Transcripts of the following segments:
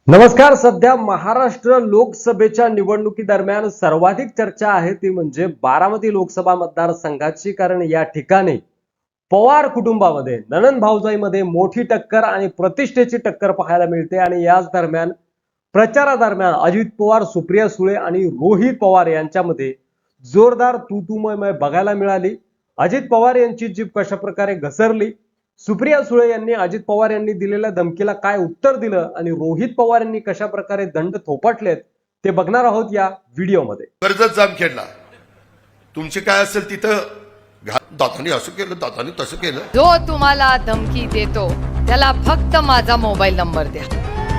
नमस्कार. सध्या महाराष्ट्र लोकसभेच्या निवडणुकीदरम्यान सर्वाधिक चर्चा आहे ती म्हणजे बारामती लोकसभा मतदारसंघाची. कारण या ठिकाणी पवार कुटुंबामध्ये ननंद भाऊजाईमध्ये मोठी टक्कर आणि प्रतिष्ठेची टक्कर पाहायला मिळते. आणि याच दरम्यान प्रचारादरम्यान अजित पवार, सुप्रिया सुळे आणि रोहित पवार यांच्यामध्ये जोरदार तू-तू-मैं-मैं बघायला मिळाली. अजित पवार यांची जीभ कशा प्रकारे घसरली, सुप्रिया सुळे यांनी अजित पवार यांनी दिलेल्या धमकीला काय उत्तर दिलं आणि रोहित पवार यांनी कशा प्रकारे दंड थोपटलेत ते बघणार आहोत या व्हिडिओमध्ये. कर्जत जामखेडला तुमचे काय असेल तिथं दादानी असं केलं, दादानी तसं केलं. जो तुम्हाला धमकी देतो त्याला फक्त माझा मोबाईल नंबर द्या.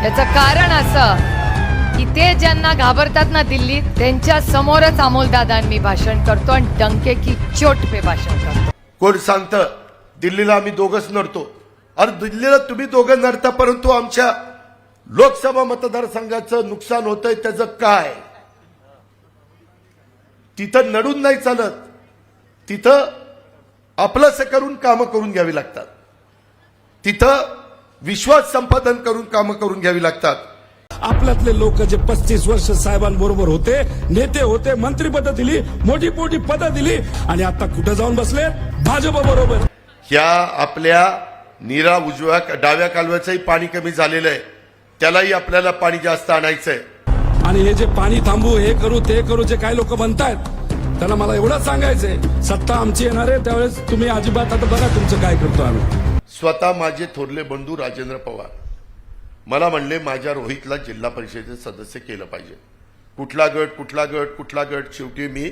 याचं कारण असं की ते ज्यांना घाबरतात ना दिल्लीत, त्यांच्या समोरच अमोलदादांनी भाषण करतो आणि डंके की चोट पे भाषण करतो. कोण सांगतं दिल्लीला आम्ही दोघंच नडतो? अरे दिल्लीला तुम्ही दोघं नडता, परंतु आमच्या लोकसभा मतदारसंघाचं नुकसान होतंय त्याचं काय? तिथं नडून नाही चालत, तिथं आपलंसं करून कामं करून घ्यावी लागतात. तिथं विश्वास संपादन करून कामं करून घ्यावी लागतात. आपल्यातले लोक जे 35 वर्ष साहेबांबरोबर होते, नेते होते, मंत्रीपद दिली, मोठी मोठी पदं दिली आणि आता कुठे जाऊन बसले? भाजप बरोबर. ह्या आपल्या नीरा उजव्या डाव्या कालव्याचंही पाणी कमी झालेलं आहे, त्यालाही आपल्याला पाणी जास्त आणायचंय. आणि हे जे पाणी थांबू, हे करू ते करू, जे काही लोक म्हणतायत त्यांना मला एवढंच सांगायचंय, सत्ता आमची येणार आहे त्यावेळेस तुम्ही अजिबात आता बघा तुमचं काय करतो आम्ही. स्वतः माझे थोरले बंधू राजेंद्र पवार मला म्हणले माझ्या रोहितला जिल्हा परिषदेचे सदस्य केलं पाहिजे. कुठला गट कुठला गट कुठला गट, शेवटी मी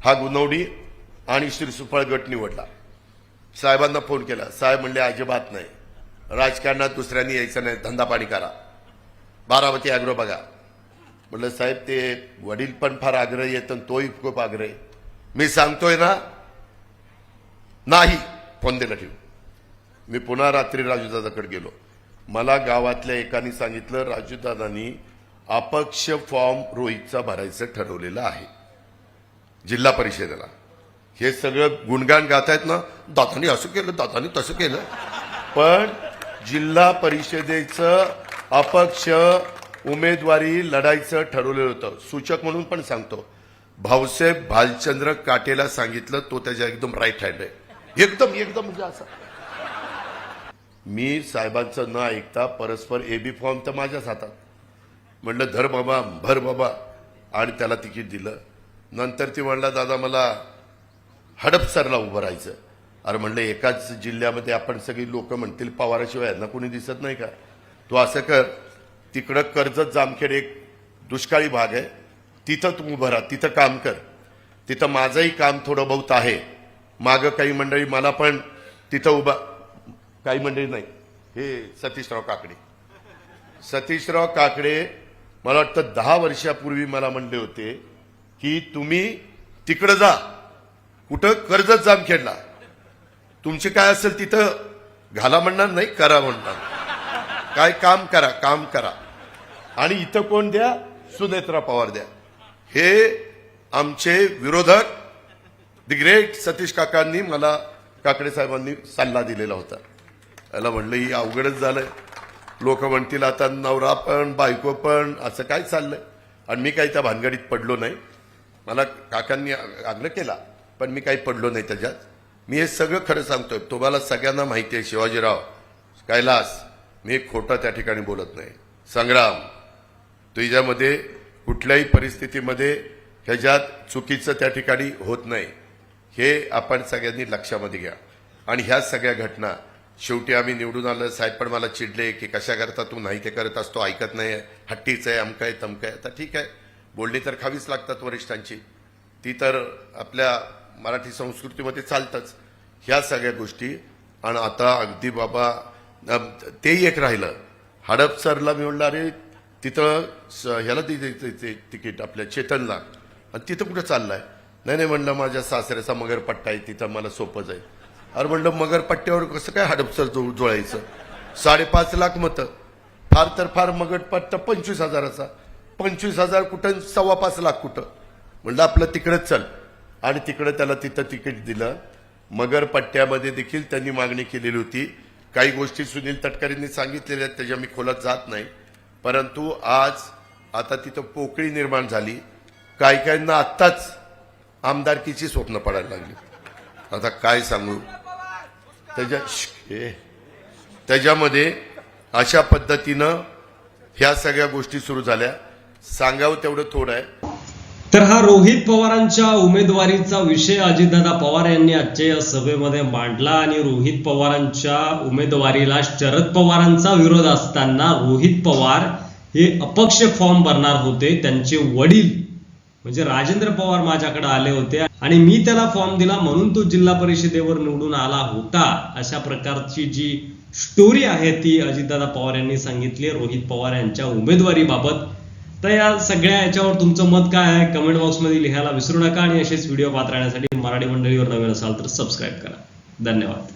हा गुणवडी आणि श्रीसुफळ गट निवडला. साहेबांना फोन केला, साहेब म्हणले अजिबात नाही, राजकारणात दुसऱ्यांनी यायचं नाही, धंदा पाणी करा, बारामती अॅग्रो बघा. म्हणलं साहेब ते वडील पण फार आग्रही आहेत आणि तोही खूप आग्रही. मी सांगतोय ना नाही, फोन दिला ठेवून. मी पुन्हा रात्री राजूदादाकडे गेलो. मला गावातल्या एकाने सांगितलं राजूदादांनी अपक्ष फॉर्म रोहितचा भरायचं ठरवलेलं आहे जिल्हा परिषदेला. हे सगळं गुणगान गातायत ना, दादानी असं केलं, दादानी तसं केलं. पण जिल्हा परिषदेचं अपक्ष उमेदवारी लढायचं ठरवलेलं होतं. सूचक म्हणून पण सांगतो, भाऊसाहेब भालचंद्र काटेला सांगितलं, तो त्याच्या एकदम राईट हँड आहे, एकदम एकदम म्हणजे असं. मी साहेबांचं न ऐकता परस्पर एबी फॉर्म तर माझ्याच हातात. म्हणलं धर बाबा, भर बाबा, आणि त्याला तिकीट दिलं. नंतर ती म्हणला दादा मला हडपसरला उभं राहायचं. अरे म्हणलं एकाच जिल्ह्यामध्ये आपण सगळी लोक म्हणतील पवाराशिवाय यांना कोणी दिसत नाही का? तू असं कर, तिकडं कर्जत जामखेड एक दुष्काळी भाग आहे, तिथं तू उभं राहा, तिथं काम कर. तिथं माझंही काम थोडं बहुत आहे. मागं काही मंडळी मला पण तिथं उभा, काही मंडळी नाही, हे सतीशराव काकडे मला वाटतं 10 वर्षापूर्वी मला म्हणले होते की तुम्ही तिकडं जा, कुठं कर्जत जामखेडला, तुमचे काय असेल तिथं घाला म्हणणार नाही, करा म्हणणार. काय काम करा, काम करा. आणि इथं कोण द्या, सुनेत्रा पवार द्या. हे आमचे विरोधक द ग्रेट सतीश काकांनी मला, काकडे साहेबांनी सल्ला दिलेला होता. याला म्हणलं ही अवघडच झालंय, लोक म्हणतील आता नवरा पण बायको पण असं काय चाललंय. आणि मी काही त्या भानगडीत पडलो नाही. मला काकांनी आग्रह केला पण मी काही पडलो नाही त्याच्यात. मी हे सगळं खरं सांगतोय, तुम्हाला सगळ्यांना माहिती आहे. शिवाजीराव, कैलास, मी खोटं त्या ठिकाणी बोलत नाही. संग्राम, तुझ्यामध्ये कुठल्याही परिस्थितीमध्ये ह्याच्यात चुकीचं त्या ठिकाणी होत नाही, हे आपण सगळ्यांनी लक्षामध्ये घ्या. आणि ह्या सगळ्या घटना शेवटी आम्ही निवडून आलं. साहेब पण मला चिडले की कशा करता तू, नाही ते करत असतो, ऐकत नाही, हट्टीच आहे, अमकं आहे, तमकं आहे. आता ठीक आहे, बोलणी तर खावीच लागतात वरिष्ठांची, ती तर आपल्या मराठी संस्कृतीमध्ये चालतंच ह्या सगळ्या गोष्टी. आणि आता अगदी बाबा तेही एक राहिलं, हडपसरला मी म्हणलं अरे तिथं ह्याला तिकीट आपल्या चेतनला, आणि तिथं कुठं चाललाय? नाही म्हणलं माझ्या सासऱ्याचा मगरपट्टा आहे, तिथं मला सोपं जाईल. अरे म्हणलं मगरपट्ट्यावर कसं काय हडपसर जुळायचं? 5.5 लाख मतं, फार तर फार मगरपट्टा 25,000चा, 25,000 कुठं, 5.25 लाख कुठं? म्हणलं आपलं तिकडंच चल. आणि तिकडं त्याला तिथं तिकीट दिलं. मगरपट्ट्यामध्ये देखील त्यांनी मागणी केलेली होती. काही गोष्टी सुनील तटकरेंनी सांगितलेल्या आहेत, त्याच्या मी खोलात जात नाही. परंतु आज आता तिथं पोकळी निर्माण झाली. काही काहींना आत्ताच आमदारकीची स्वप्न पडायला लागली. आता काय सांगू त्याच्यामध्ये अशा पद्धतीनं ह्या सगळ्या गोष्टी सुरू झाल्या. सांगावं तेवढं थोडं आहे. तर हा रोहित पवारांच्या उमेदवारीचा विषय अजितदादा पवार यांनी आजच्या या सभेमध्ये मांडला आणि रोहित पवारांच्या उमेदवारीला शरद पवारांचा विरोध असताना रोहित पवार हे अपक्ष फॉर्म भरणार होते. त्यांचे वडील म्हणजे राजेंद्र पवार माझ्याकडे आले होते आणि मी त्याला फॉर्म दिला म्हणून तो जिल्हा परिषदेवर निवडून आला होता. अशा प्रकारची जी स्टोरी आहे ती अजितदादा पवार यांनी सांगितली रोहित पवार यांच्या उमेदवारीबाबत. तर या सगळ्या याच्यावर तुमचं मत काय आहे कमेंट बॉक्समध्ये लिहायला विसरू नका आणि असेच व्हिडिओ पाहत राहण्यासाठी मराठी मंडळीवर नवीन असाल तर सबस्क्राईब करा. धन्यवाद.